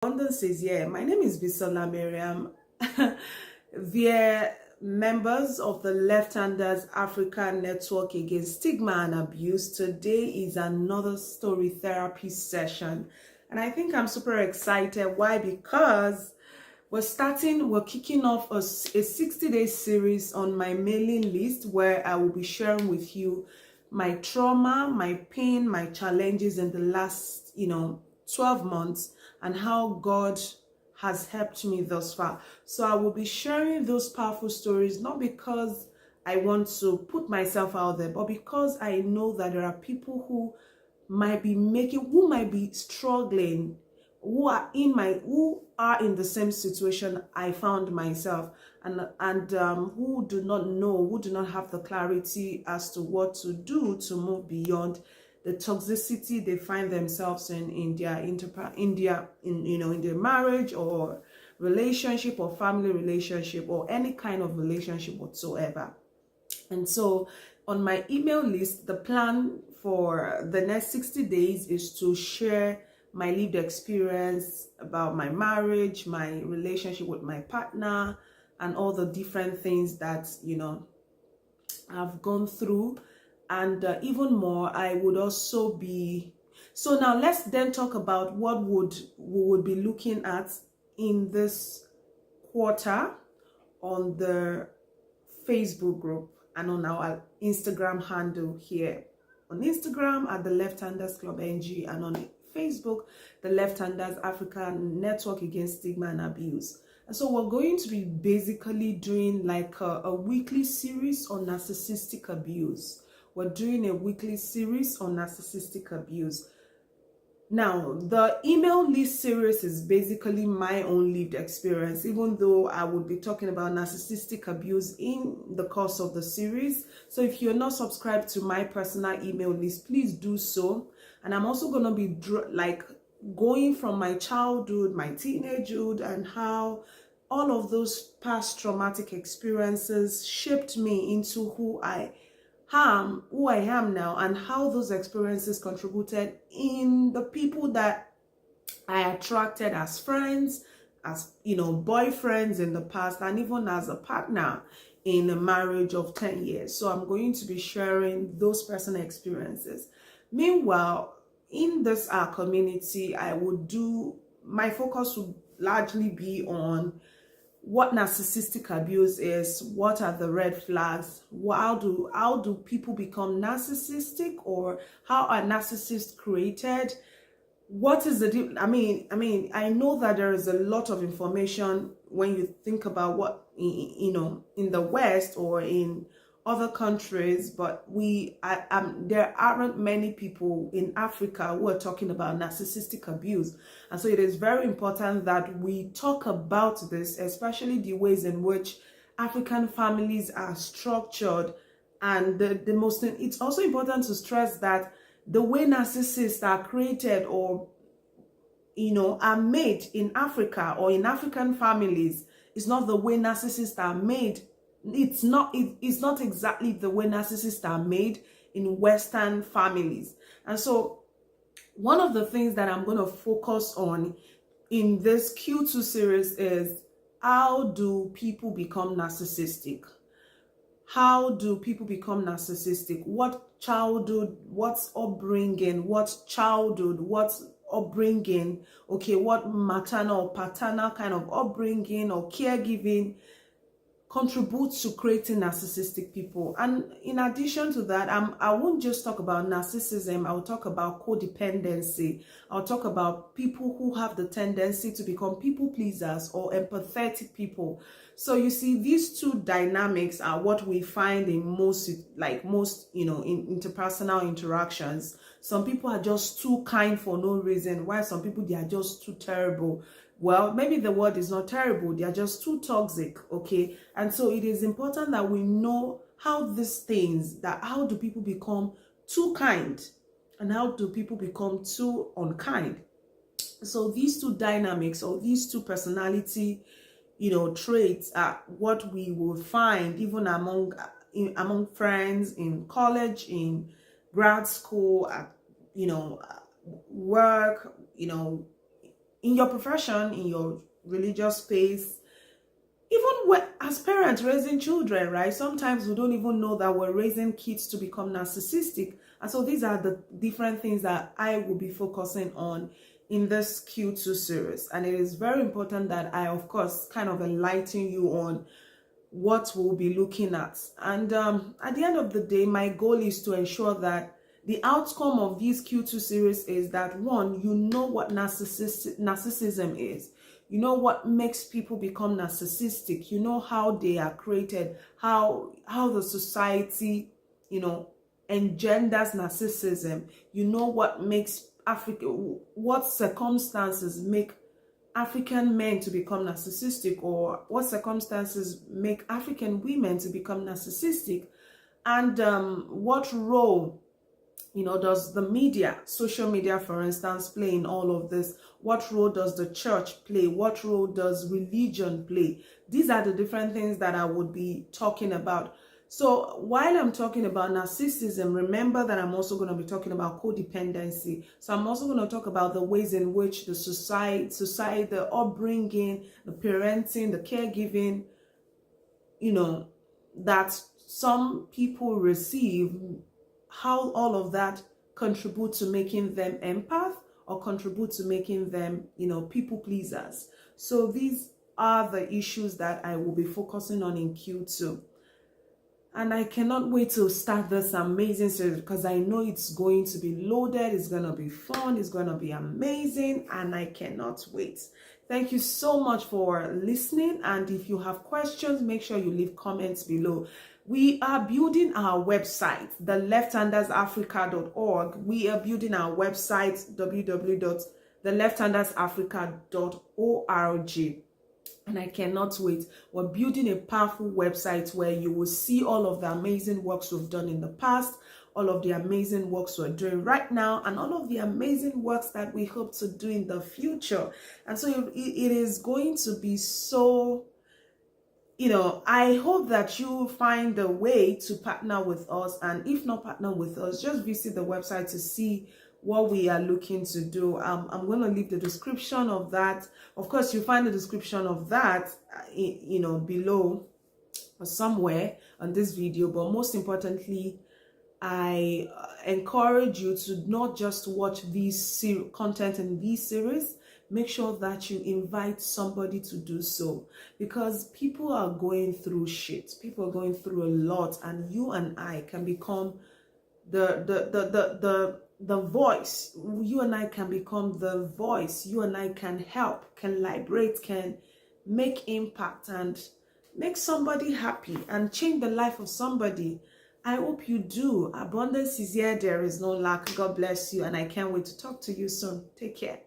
London says, yeah, my name is Bisola Miriam. We're members of the Left-Handers Africa Network Against Stigma and Abuse. Today is another story therapy session. And I think I'm super excited. Why? Because we're kicking off a 60-day series on my mailing list where I will be sharing with you my trauma, my pain, my challenges in the last, 12 months and how God has helped me thus far. So I will be sharing those powerful stories, not because I want to put myself out there, but because I know that there are people who might be struggling, who are in the same situation I found myself, and who do not have the clarity as to what to do to move beyond the toxicity they find themselves in their marriage or relationship or family relationship or any kind of relationship whatsoever. And so on my email list, the plan for the next 60 days is to share my lived experience about my marriage, my relationship with my partner, and all the different things that, I've gone through. And even more, I would also be... So now let's then talk about what we would be looking at in this quarter on the Facebook group and on our Instagram handle here. On Instagram at the Left-Handers Club NG, and on Facebook, the Left-Handers Africa Network Against Stigma and Abuse. And so we're going to be basically doing like a weekly series on narcissistic abuse. We're doing a weekly series on narcissistic abuse. Now, the email list series is basically my own lived experience, even though I would be talking about narcissistic abuse in the course of the series. So if you're not subscribed to my personal email list, please do so. And I'm also going to be going from my childhood, my teenagehood, and how all of those past traumatic experiences shaped me into who I am now, and how those experiences contributed in the people that I attracted as friends, as boyfriends in the past, and even as a partner in a marriage of 10 years. So I'm going to be sharing those personal experiences. Meanwhile, in this community, my focus would largely be on what narcissistic abuse is, what are the red flags, how do people become narcissistic, or how are narcissists created, what is the I know that there is a lot of information when you think about what in the West or in other countries, but there aren't many people in Africa who are talking about narcissistic abuse. And so it is very important that we talk about this, especially the ways in which African families are structured. And it's also important to stress that the way narcissists are created or are made in Africa or in African families is not the way narcissists are made. It's not exactly the way narcissists are made in Western families. And so one of the things that I'm going to focus on in this Q2 series is, how do people become narcissistic? How do people become narcissistic? What childhood, what's upbringing, what maternal or paternal kind of upbringing or caregiving contributes to creating narcissistic people. And in addition to that, I won't just talk about narcissism. I'll talk about codependency. I'll talk about people who have the tendency to become people pleasers or empathetic people. So you see, these two dynamics are what we find in most in interpersonal interactions. Some people are just too kind for no reason, while some people, they are just too terrible. Well, maybe the word is not terrible, they are just too toxic, okay? And so it is important that we know how do people become too kind and how do people become too unkind. So these two dynamics or these two personality, traits are what we will find even among friends, in college, in grad school, at, work, in your profession, in your religious space, even as parents raising children, right? Sometimes we don't even know that we're raising kids to become narcissistic. And so these are the different things that I will be focusing on in this Q2 series. And it is very important that I, of course, kind of enlighten you on what we'll be looking at. And at the end of the day, my goal is to ensure that the outcome of this Q2 series is that, one, you know what narcissism is. You know what makes people become narcissistic. You know how they are created, how the society, engenders narcissism. You know what makes what circumstances make African men to become narcissistic, or what circumstances make African women to become narcissistic, and what role does the media, social media, for instance, play in all of this? What role does the church play? What role does religion play? These are the different things that I would be talking about. So while I'm talking about narcissism, remember that I'm also going to be talking about codependency. So I'm also going to talk about the ways in which the society, the upbringing, the parenting, the caregiving, that some people receive, how all of that contribute to making them empath or contribute to making them, people pleasers. So these are the issues that I will be focusing on in Q2. And I cannot wait to start this amazing series, because I know it's going to be loaded, it's going to be fun, it's going to be amazing, and I cannot wait. Thank you so much for listening. And if you have questions, make sure you leave comments below. We are building our website, theleft-africa.org. We are building our website, www.theleft-africa.org. And I cannot wait. We're building a powerful website where you will see all of the amazing works we've done in the past, all of the amazing works we're doing right now, and all of the amazing works that we hope to do in the future. And so it is going to be so, I hope that you find a way to partner with us. And if not partner with us, just visit the website to see what we are looking to do. I'm going to leave the description of that. Of course, you find the description of that, below or somewhere on this video. But most importantly, I encourage you to not just watch these content in this series. Make sure that you invite somebody to do so, because people are going through shit. People are going through a lot, and you and I can become the voice. You and I can become the voice. You and I can help, can liberate, can make impact, and make somebody happy and change the life of somebody. I hope you do. Abundance is here. There is no lack. God bless you. And I can't wait to talk to you soon. Take care.